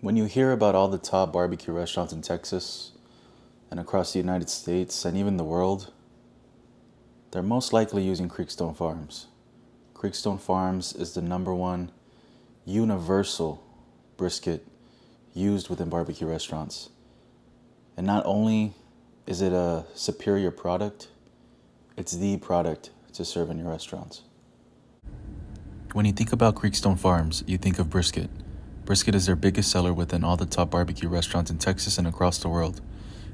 When you hear about all the top barbecue restaurants in Texas and across the United States and even the world, they're most likely using Creekstone Farms. Creekstone Farms is the number one universal brisket used within barbecue restaurants. And not only is it a superior product, it's the product to serve in your restaurants. When you think about Creekstone Farms, you think of brisket. Brisket is their biggest seller within all the top barbecue restaurants in Texas and across the world.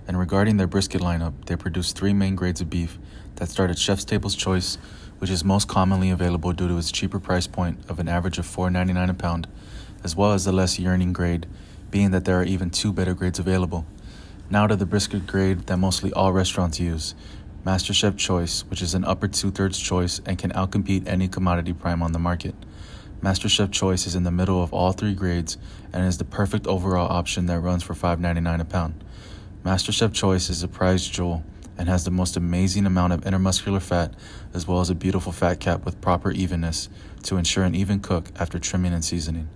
And regarding their brisket lineup, they produce 3 main grades of beef that start at Chef's Table's Choice, which is most commonly available due to its cheaper price point of an average of $4.99 a pound, as well as the less yearning grade, being that there are even 2 better grades available. Now to the brisket grade that mostly all restaurants use, MasterChef Choice, which is an upper 2/3 choice and can outcompete any commodity prime on the market. MasterChef Choice is in the middle of all 3 grades and is the perfect overall option that runs for $5.99 a pound. MasterChef Choice is a prized jewel and has the most amazing amount of intermuscular fat as well as a beautiful fat cap with proper evenness to ensure an even cook after trimming and seasoning.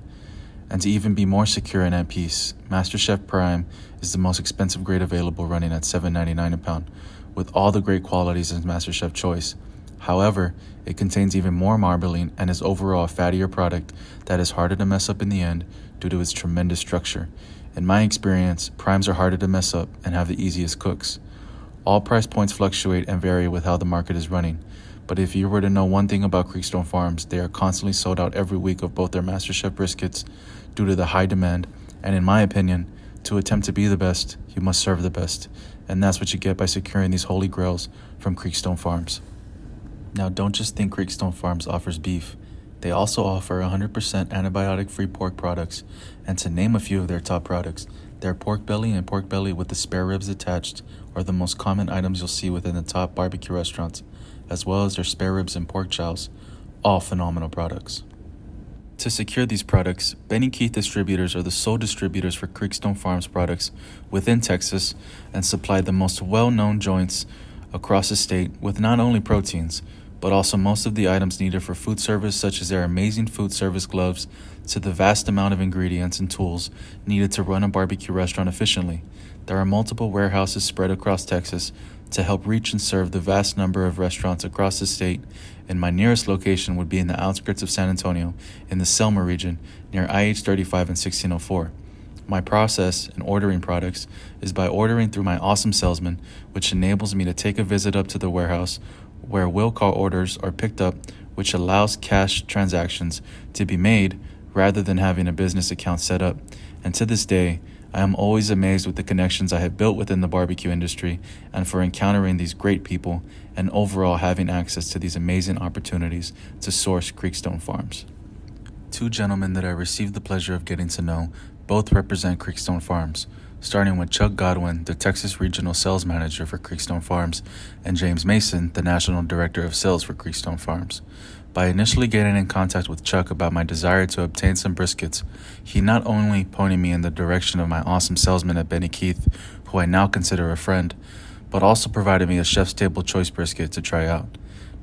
And to even be more secure and at peace, MasterChef Prime is the most expensive grade available, running at $7.99 a pound, with all the great qualities in MasterChef Choice. However, it contains even more marbling and is overall a fattier product that is harder to mess up in the end due to its tremendous structure. In my experience, primes are harder to mess up and have the easiest cooks. All price points fluctuate and vary with how the market is running, but if you were to know one thing about Creekstone Farms, they are constantly sold out every week of both their MasterChef briskets due to the high demand, and in my opinion, to attempt to be the best, you must serve the best, and that's what you get by securing these holy grails from Creekstone Farms. Now, don't just think Creekstone Farms offers beef. They also offer 100% antibiotic-free pork products, and to name a few of their top products, their pork belly and pork belly with the spare ribs attached are the most common items you'll see within the top barbecue restaurants, as well as their spare ribs and pork chows, all phenomenal products. To secure these products, Benny Keith Distributors are the sole distributors for Creekstone Farms products within Texas and supply the most well-known joints across the state with not only proteins, but also most of the items needed for food service, such as their amazing food service gloves, to the vast amount of ingredients and tools needed to run a barbecue restaurant efficiently. There are multiple warehouses spread across Texas to help reach and serve the vast number of restaurants across the state, and my nearest location would be in the outskirts of San Antonio in the Selma region near IH-35 and 1604. My process in ordering products is by ordering through my awesome salesman, which enables me to take a visit up to the warehouse where will call orders are picked up, which allows cash transactions to be made rather than having a business account set up. And to this day, I am always amazed with the connections I have built within the barbecue industry and for encountering these great people and overall having access to these amazing opportunities to source Creekstone Farms. 2 gentlemen that I received the pleasure of getting to know both represent Creekstone Farms, starting with Chuck Godwin, the Texas Regional Sales Manager for Creekstone Farms, and James Mason, the National Director of Sales for Creekstone Farms. By initially getting in contact with Chuck about my desire to obtain some briskets, he not only pointed me in the direction of my awesome salesman at Benny Keith, who I now consider a friend, but also provided me a Chef's Table Choice brisket to try out.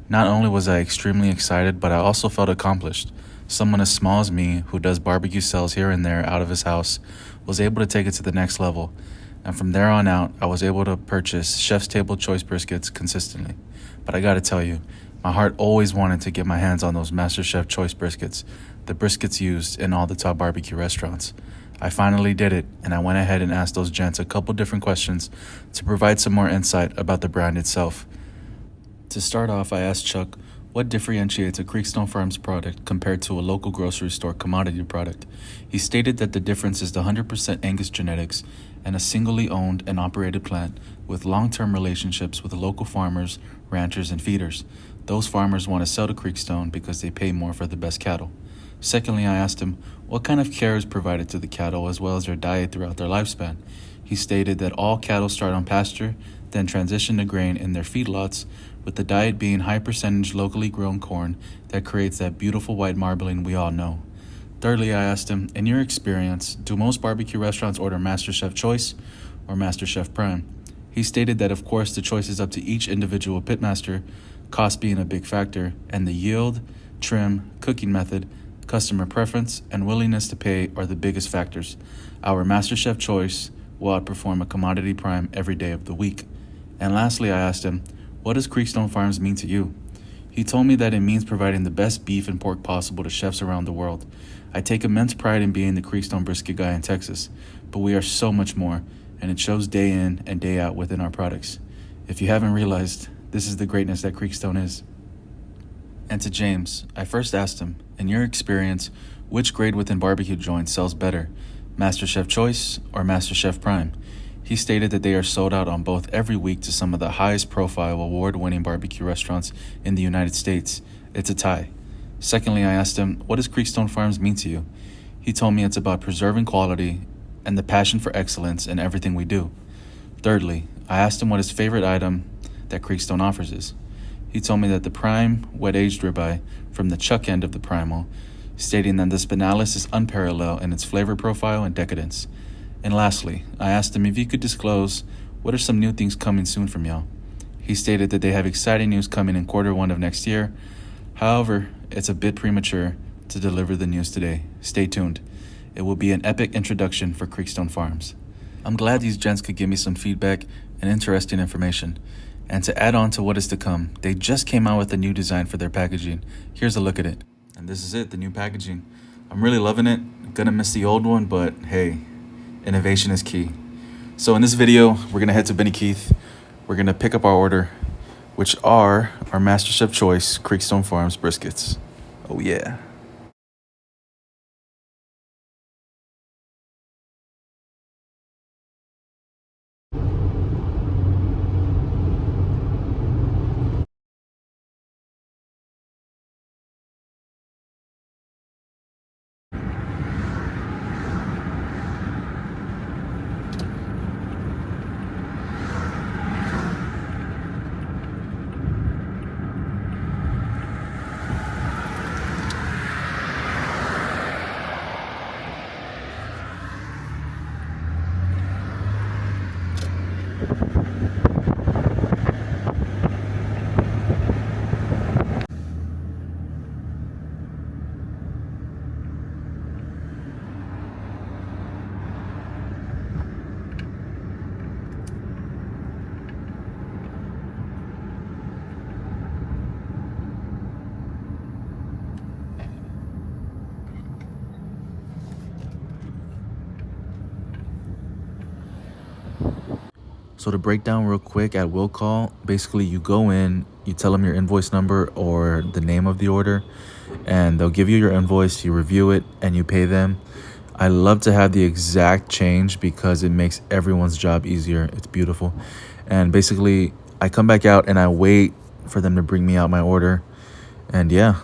Not only was I extremely excited, but I also felt accomplished. Someone as small as me, who does barbecue sales here and there out of his house, was able to take it to the next level, and from there on out, I was able to purchase Chef's Table Choice briskets consistently. But I gotta tell you, my heart always wanted to get my hands on those MasterChef Choice briskets, the briskets used in all the top barbecue restaurants. I finally did it, and I went ahead and asked those gents a couple different questions to provide some more insight about the brand itself. To start off, I asked Chuck what differentiates a Creekstone Farms product compared to a local grocery store commodity product. He stated that the difference is the 100% Angus genetics and a singly owned and operated plant with long-term relationships with local farmers, ranchers, and feeders. Those farmers want to sell to Creekstone because they pay more for the best cattle. Secondly, I asked him what kind of care is provided to the cattle as well as their diet throughout their lifespan. He stated that all cattle start on pasture, then transition to grain in their feedlots, with the diet being high percentage locally grown corn that creates that beautiful white marbling we all know. Thirdly, I asked him, in your experience, do most barbecue restaurants order MasterChef Choice or MasterChef Prime? He stated that of course the choice is up to each individual pitmaster, cost being a big factor, and the yield, trim, cooking method Customer preference and willingness to pay are the biggest factors. Our MasterChef choice will outperform a commodity prime every day of the week. And lastly, I asked him, what does Creekstone Farms mean to you? He told me that it means providing the best beef and pork possible to chefs around the world. I take immense pride in being the Creekstone brisket guy in Texas, but we are so much more, and it shows day in and day out within our products. If you haven't realized, this is the greatness that Creekstone is. And to James, I first asked him, in your experience, which grade within barbecue joints sells better, MasterChef Choice or MasterChef Prime? He stated that they are sold out on both every week to some of the highest profile award-winning barbecue restaurants in the United States. It's a tie. Secondly, I asked him, what does Creekstone Farms mean to you? He told me it's about preserving quality and the passion for excellence in everything we do. Thirdly, I asked him what his favorite item that Creekstone offers is. He told me that the prime wet-aged ribeye from the chuck end of the primal, stating that the spinalis is unparalleled in its flavor profile and decadence. And lastly, I asked him if he could disclose what are some new things coming soon from y'all. He stated that they have exciting news coming in Q1 of next year. However, it's a bit premature to deliver the news today. Stay tuned. It will be an epic introduction for Creekstone Farms. I'm glad these gents could give me some feedback and interesting information. And to add on to what is to come, they just came out with a new design for their packaging. Here's a look at it. And this is it, the new packaging. I'm really loving it. Gonna miss the old one, but hey, innovation is key. So in this video, we're gonna head to Benny Keith. We're gonna pick up our order, which are our MasterChef Choice Creekstone Farms briskets. Oh yeah. So to break down real quick, at will call, basically you go in, you tell them your invoice number or the name of the order, and they'll give you your invoice, you review it, and you pay them. I love to have the exact change because it makes everyone's job easier. It's beautiful. And basically, I come back out and I wait for them to bring me out my order. And yeah.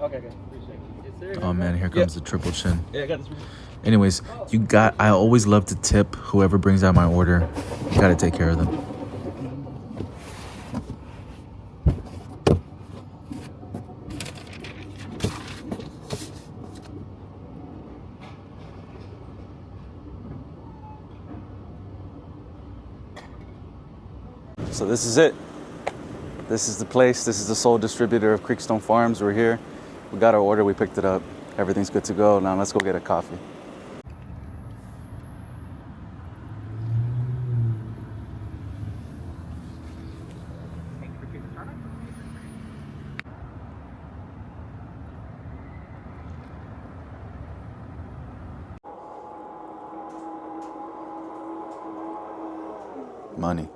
Okay, okay. Appreciate it. Yes, sir. Oh man, here comes the triple chin. Yeah, I got this. Anyways, I always love to tip whoever brings out my order. You gotta take care of them. So this is it. This is the place. This is the sole distributor of Creekstone Farms. We're here. We got our order. We picked it up. Everything's good to go. Now let's go get a coffee. Money.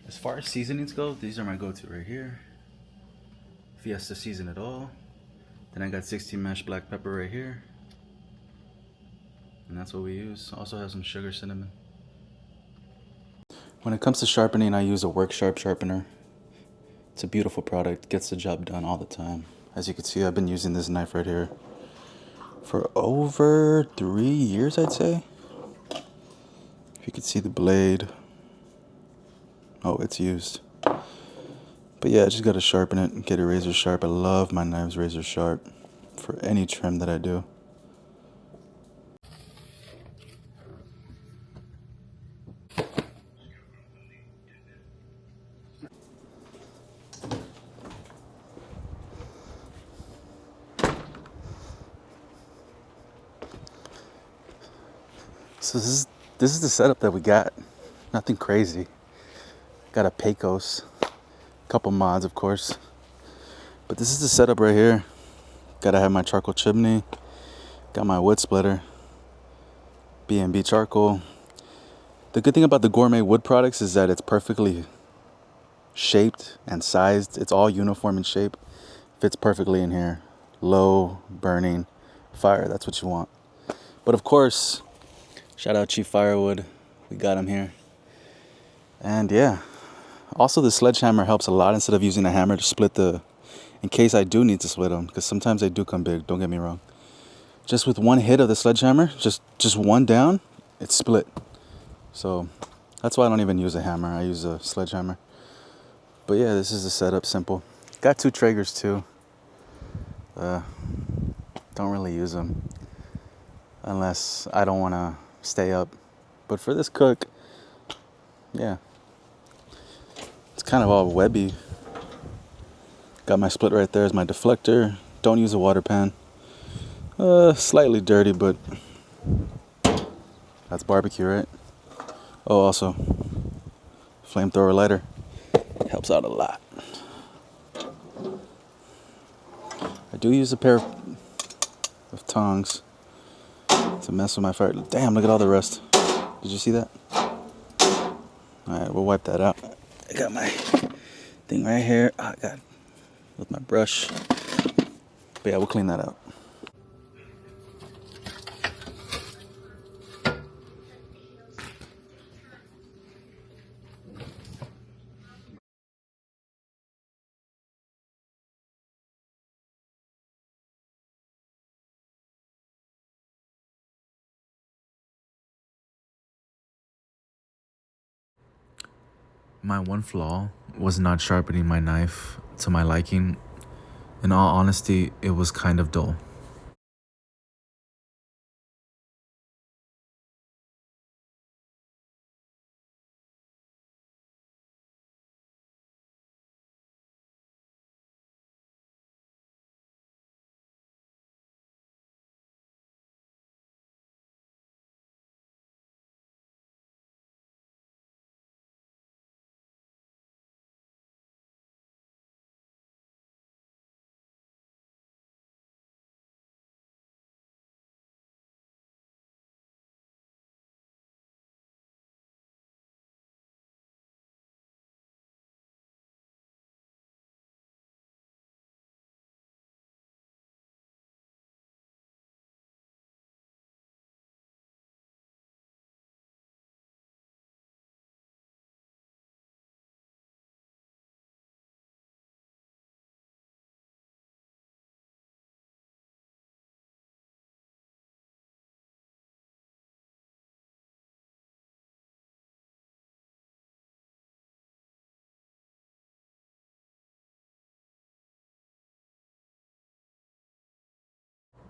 As far as seasonings go, these are my go-to right here. Fiesta season it all. Then I got 16 mash black pepper right here. And that's what we use. Also have some sugar cinnamon. When it comes to sharpening, I use a Work Sharp sharpener. It's a beautiful product, gets the job done all the time. As you can see, I've been using this knife right here for over 3 years, I'd say. If you can see the blade. Oh, it's used. But yeah, I just gotta sharpen it and get it razor sharp. I love my knives razor sharp for any trim that I do. So this is the setup that we got. Nothing crazy. Got a Pecos, couple mods of course. But this is the setup right here. Gotta have my charcoal chimney. Got my wood splitter. B&B charcoal. The good thing about the gourmet wood products is that it's perfectly shaped and sized. It's all uniform in shape. Fits perfectly in here. Low burning fire. That's what you want. But of course, shout out Chief Firewood. We got him here. And yeah. Also, the sledgehammer helps a lot instead of using a hammer to split in case I do need to split them, because sometimes they do come big, don't get me wrong. Just with one hit of the sledgehammer, just one down, it's split. So that's why I don't even use a hammer. I use a sledgehammer. But yeah, this is the setup, simple. Got 2 Traegers too. Don't really use them unless I don't want to stay up. But for this cook, yeah, it's kind of all webby. Got my split right there as my deflector. Don't use a water pan. Slightly dirty, but that's barbecue, right? Oh, also, flamethrower lighter helps out a lot. I do use a pair of tongs to mess with my fire. Damn, look at all the rust. Did you see that? Alright, we'll wipe that out. I got my thing right here. I got with my brush. But yeah, we'll clean that out. My one flaw was not sharpening my knife to my liking. In all honesty, it was kind of dull.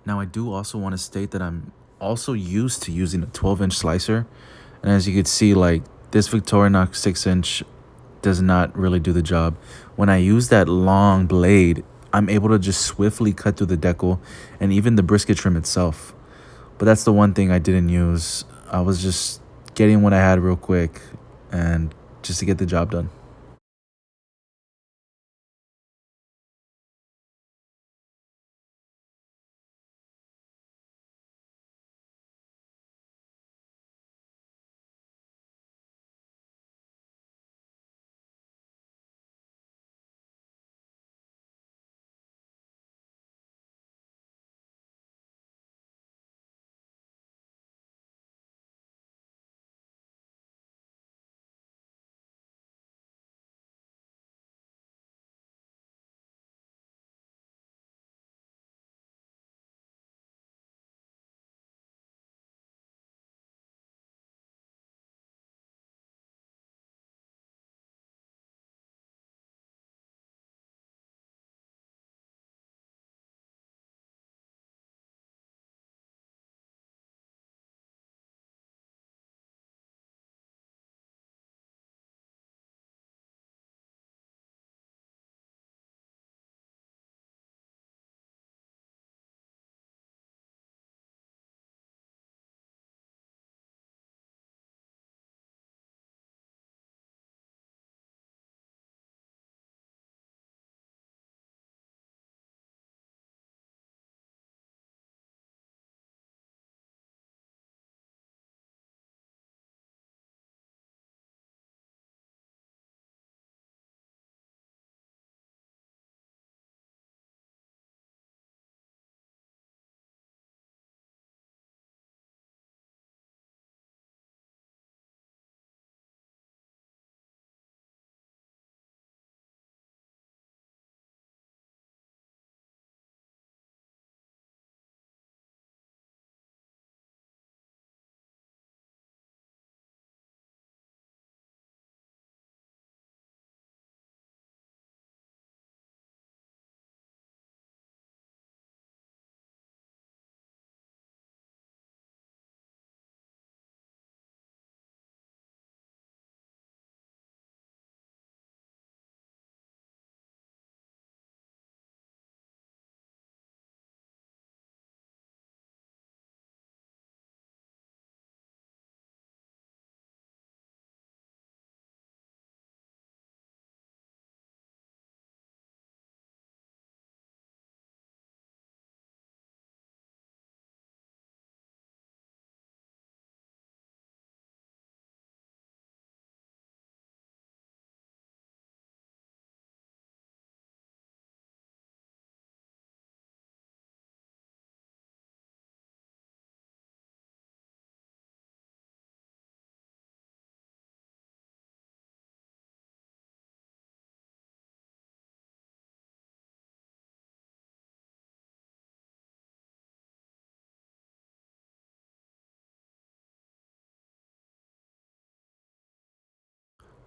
Now, I do also want to state that I'm also used to using a 12-inch slicer. And as you can see, like this Victorinox 6-inch does not really do the job. When I use that long blade, I'm able to just swiftly cut through the decal and even the brisket trim itself. But that's the one thing I didn't use. I was just getting what I had real quick and just to get the job done.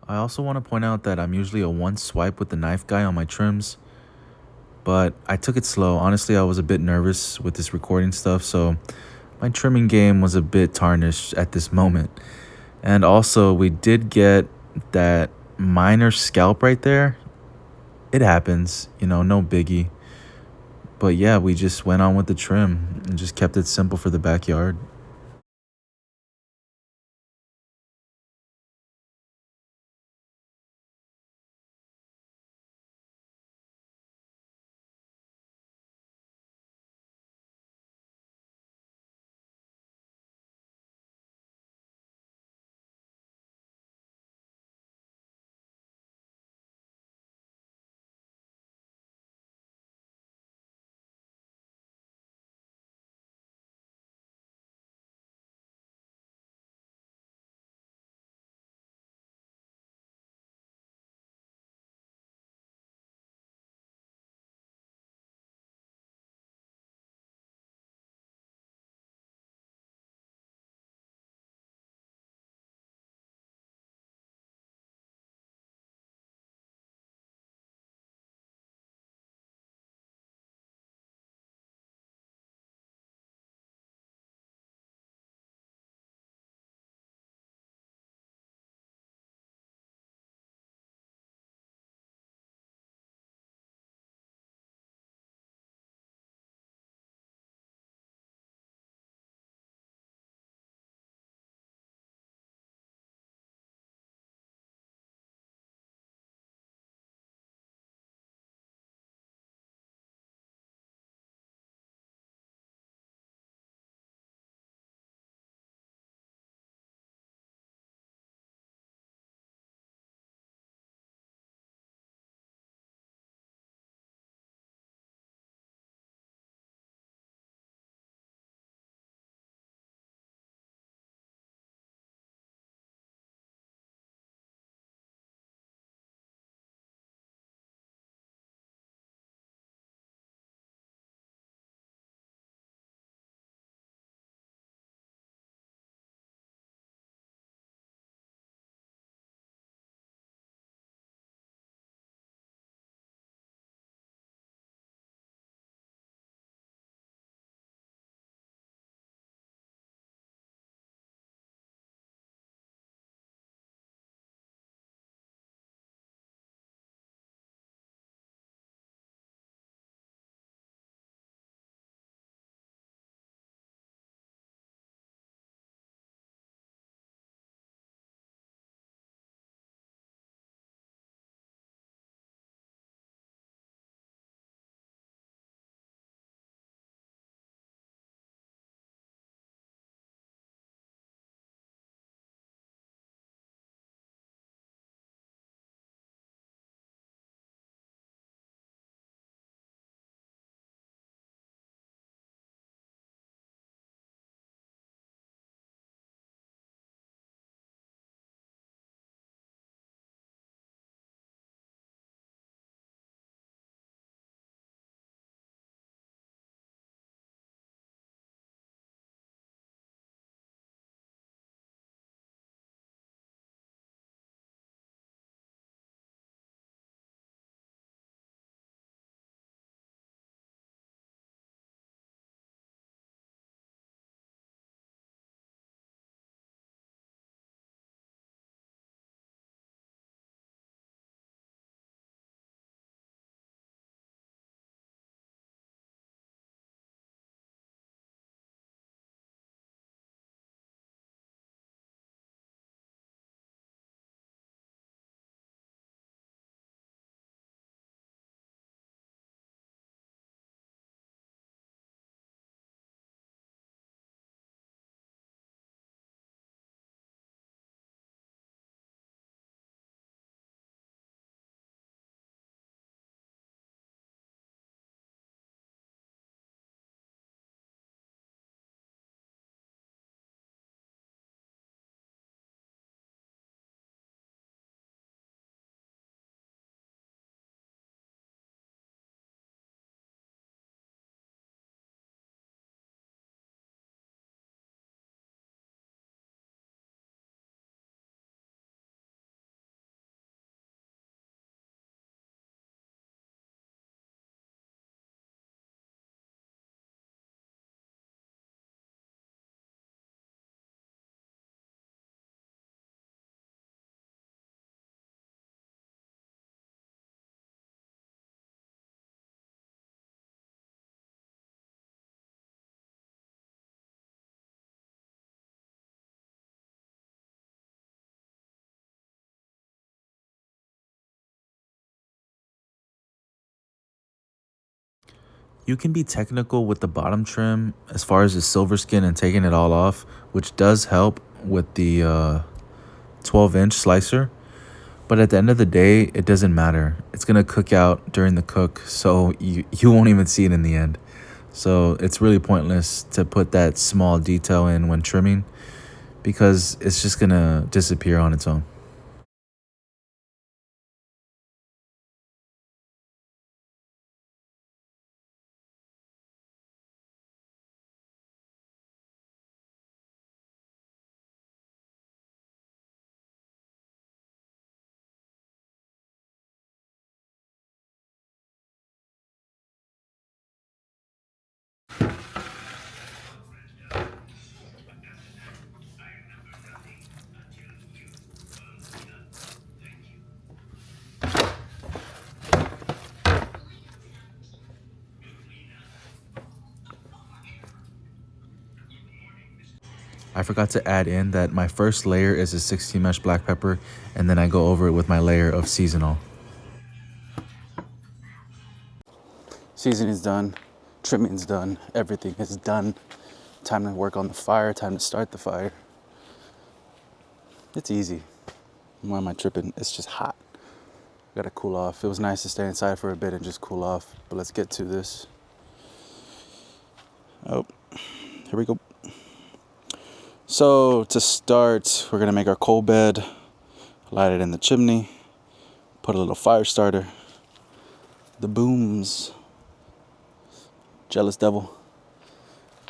I also want to point out that I'm usually a one swipe with the knife guy on my trims, but I took it slow. Honestly, I was a bit nervous with this recording stuff, so my trimming game was a bit tarnished at this moment. And also, we did get that minor scalp right there. It happens, no biggie. But yeah, we just went on with the trim and just kept it simple for the backyard. You can be technical with the bottom trim as far as the silver skin and taking it all off, which does help with the 12-inch slicer. But at the end of the day, it doesn't matter. It's going to cook out during the cook, so you won't even see it in the end. So it's really pointless to put that small detail in when trimming because it's just going to disappear on its own. I forgot to add in that my first layer is a 16 mesh black pepper, and then I go over it with my layer of seasonal. Seasoning's done, trimming's done, everything is done. Time to work on the fire, time to start the fire. It's easy. Why am I tripping? It's just hot. Gotta cool off. It was nice to stay inside for a bit and just cool off, but let's get to this. Oh, here we go. So to start, we're gonna make our coal bed, light it in the chimney, put a little fire starter, the booms, jealous devil.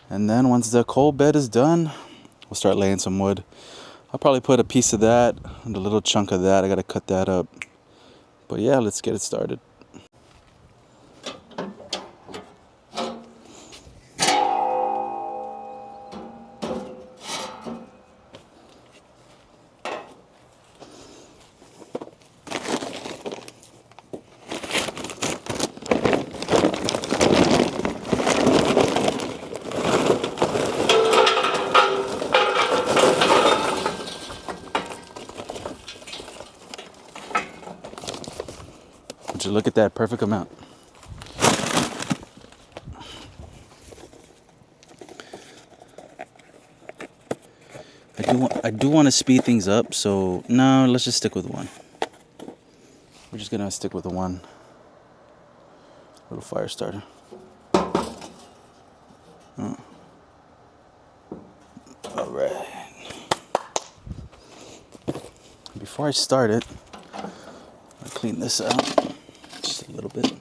And then once the coal bed is done, we'll start laying some wood. I'll probably put a piece of that and a little chunk of that. I gotta cut that up. But yeah, let's get it started. Would you look at that perfect amount? I do want to speed things up, so no, let's just stick with one. We're just gonna stick with the one little fire starter. All right. Before I start it, I'll clean this out just a little bit.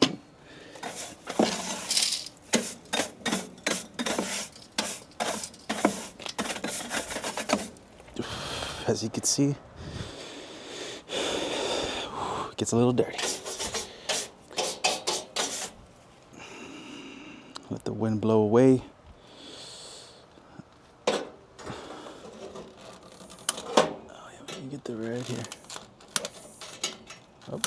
As you can see, it gets a little dirty. Let the wind blow away. Oh, yeah, we can get the red here. Oh.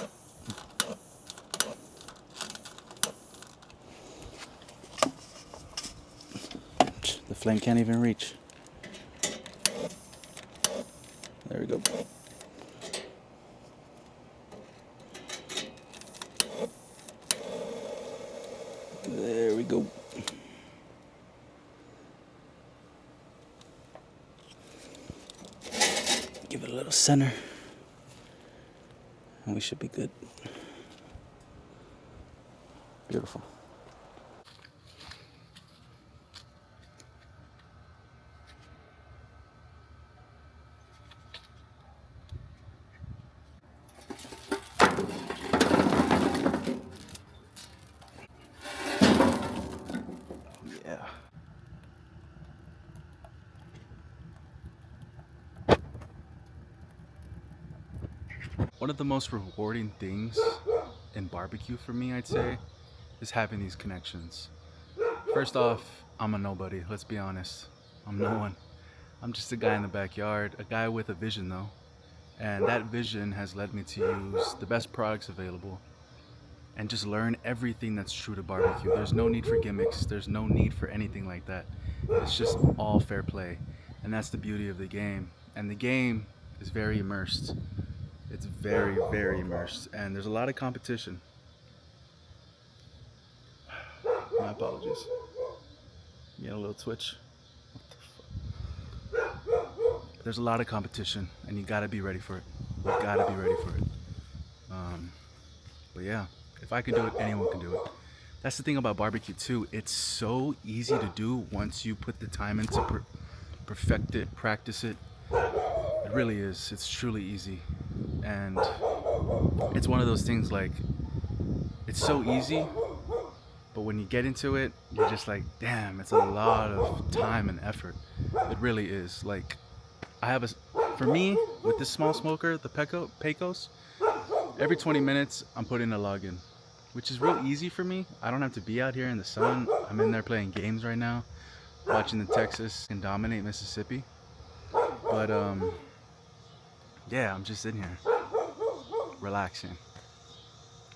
The flame can't even reach. There we go. There we go. Give it a little center, and we should be good. Beautiful. Yeah. One of the most rewarding things in barbecue for me, I'd say, is having these connections. First off, I'm a nobody, let's be honest. I'm no one. I'm just a guy in the backyard, a guy with a vision though. And that vision has led me to use the best products available and just learn everything that's true to barbecue. There's no need for gimmicks, there's no need for anything like that. It's just all fair play. And that's the beauty of the game. And the game is very immersed. It's very, very immersed. And there's a lot of competition. My apologies. You get a little twitch. There's a lot of competition, and you gotta be ready for it. You gotta be ready for it. But yeah, if I can do it, anyone can do it. That's the thing about barbecue too. It's so easy to do once you put the time in to perfect it, practice it. It really is. It's truly easy, and it's one of those things like it's so easy, but when you get into it, you're just like, damn, it's a lot of time and effort. It really is. Like, I have for me, with this small smoker, the Pecos, every 20 minutes, I'm putting a log in, which is real easy for me. I don't have to be out here in the sun. I'm in there playing games right now, watching the Texas and dominate Mississippi. But, yeah, I'm just in here, relaxing.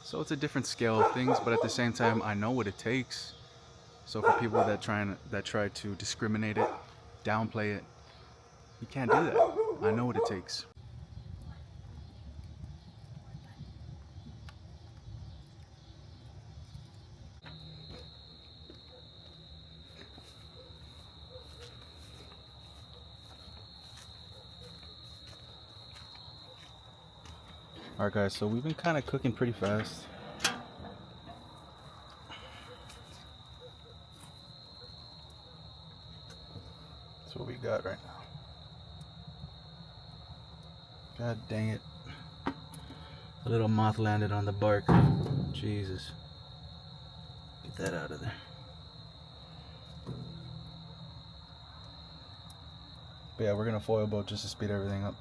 So it's a different scale of things, but at the same time, I know what it takes. So for people that try to discriminate it, downplay it, you can't do that. I know what it takes. Alright guys, so we've been kind of cooking pretty fast. That's what we got right now. God dang it. A little moth landed on the bark. Jesus. Get that out of there. But yeah, we're gonna foil boat just to speed everything up.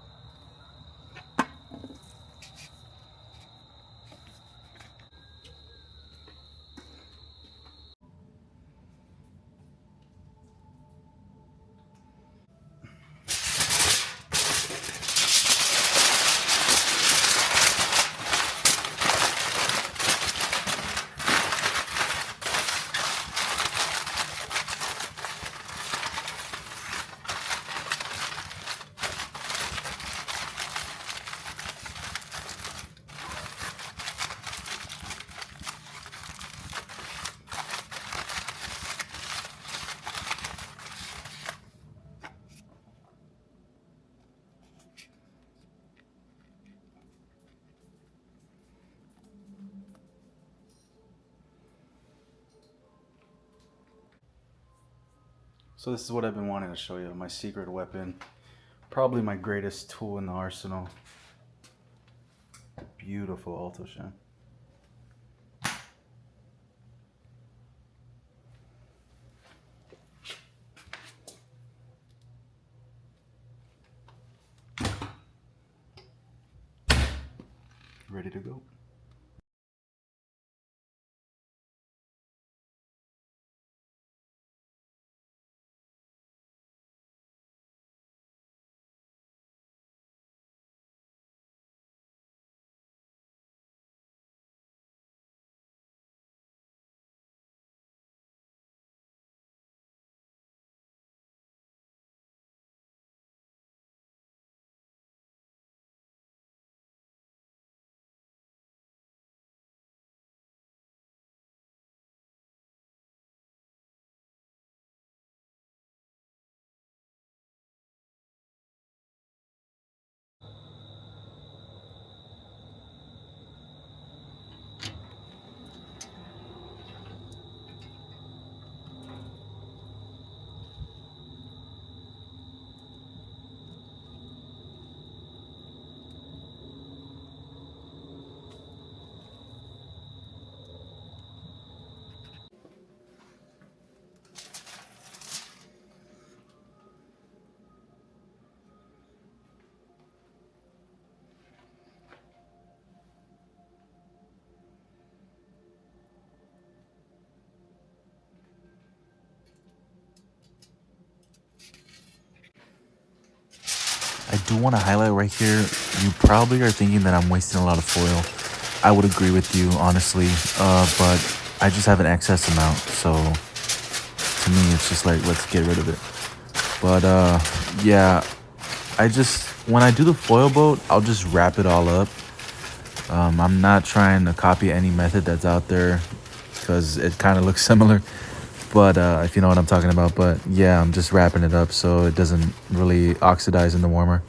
So this is what I've been wanting to show you, my secret weapon. Probably my greatest tool in the arsenal. Beautiful Alto Shen. Ready to go. I do want to highlight right here, you probably are thinking that I'm wasting a lot of foil. I would agree with you, honestly, but I just have an excess amount, so to me it's just like, let's get rid of it. But yeah, when I do the foil boat, I'll just wrap it all up. I'm not trying to copy any method that's out there because it kind of looks similar. But if you know what I'm talking about. But yeah, I'm just wrapping it up so it doesn't really oxidize in the warmer.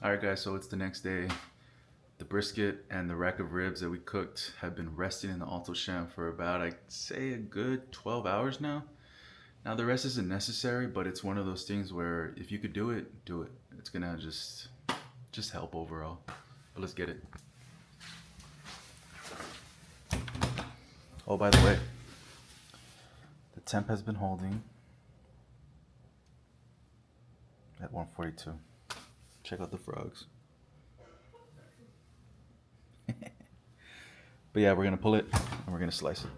All right, guys, so it's the next day. The brisket and the rack of ribs that we cooked have been resting in the Alto Champ for about, I'd say, a good 12 hours now. Now, the rest isn't necessary, but it's one of those things where if you could do it, do it. It's gonna just help overall. But let's get it. Oh, by the way, the temp has been holding at 142. Check out the frogs. But yeah, we're gonna pull it and we're gonna slice it.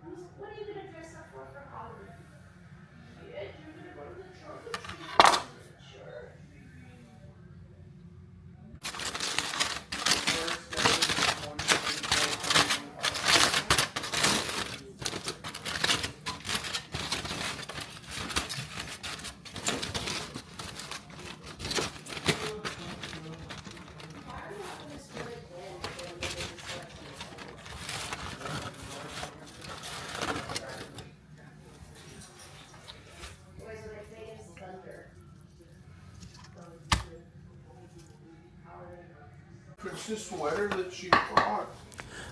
What are you gonna dress up for Halloween? Yeah, you're gonna go to the trunk or treat. Sure. It's the sweater that she brought.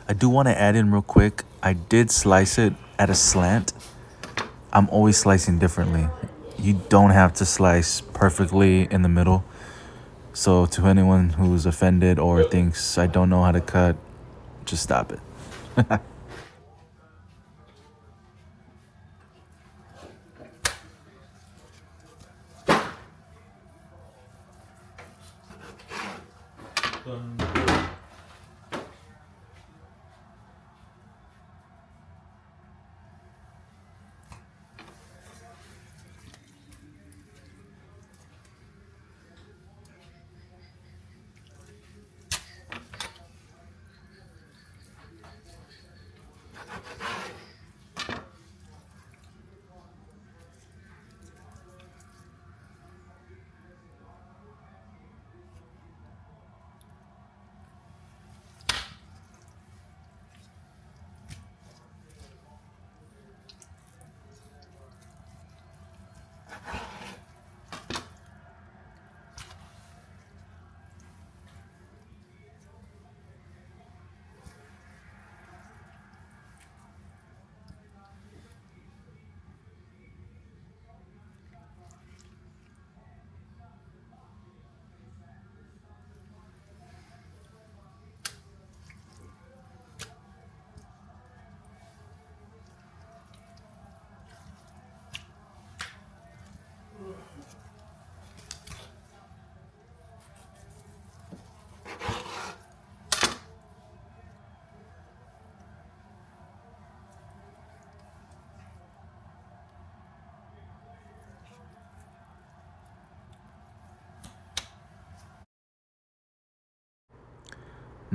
I do want to add in real quick. I did slice it at a slant. I'm always slicing differently. You don't have to slice perfectly in the middle. So to anyone who's offended or thinks I don't know how to cut, just stop it.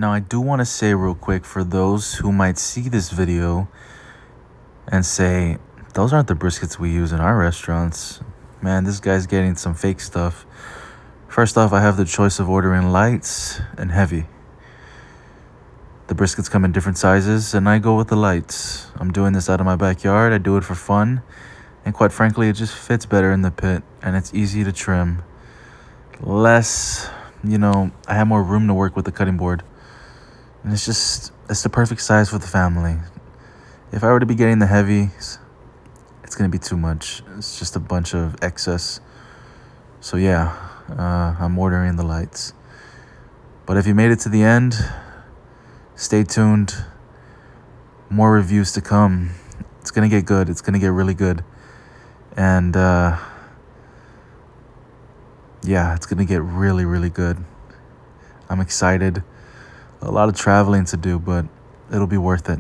Now, I do want to say real quick for those who might see this video and say, those aren't the briskets we use in our restaurants. Man, this guy's getting some fake stuff. First off, I have the choice of ordering lights and heavy. The briskets come in different sizes, and I go with the lights. I'm doing this out of my backyard. I do it for fun. And quite frankly, it just fits better in the pit, and it's easy to trim. Less, I have more room to work with the cutting board. And it's the perfect size for the family. If I were to be getting the heavies, it's going to be too much. It's just a bunch of excess. So yeah, I'm ordering the lights. But if you made it to the end, stay tuned. More reviews to come. It's going to get good. It's going to get really good. And yeah, it's going to get really, really good. I'm excited. A lot of traveling to do, but it'll be worth it.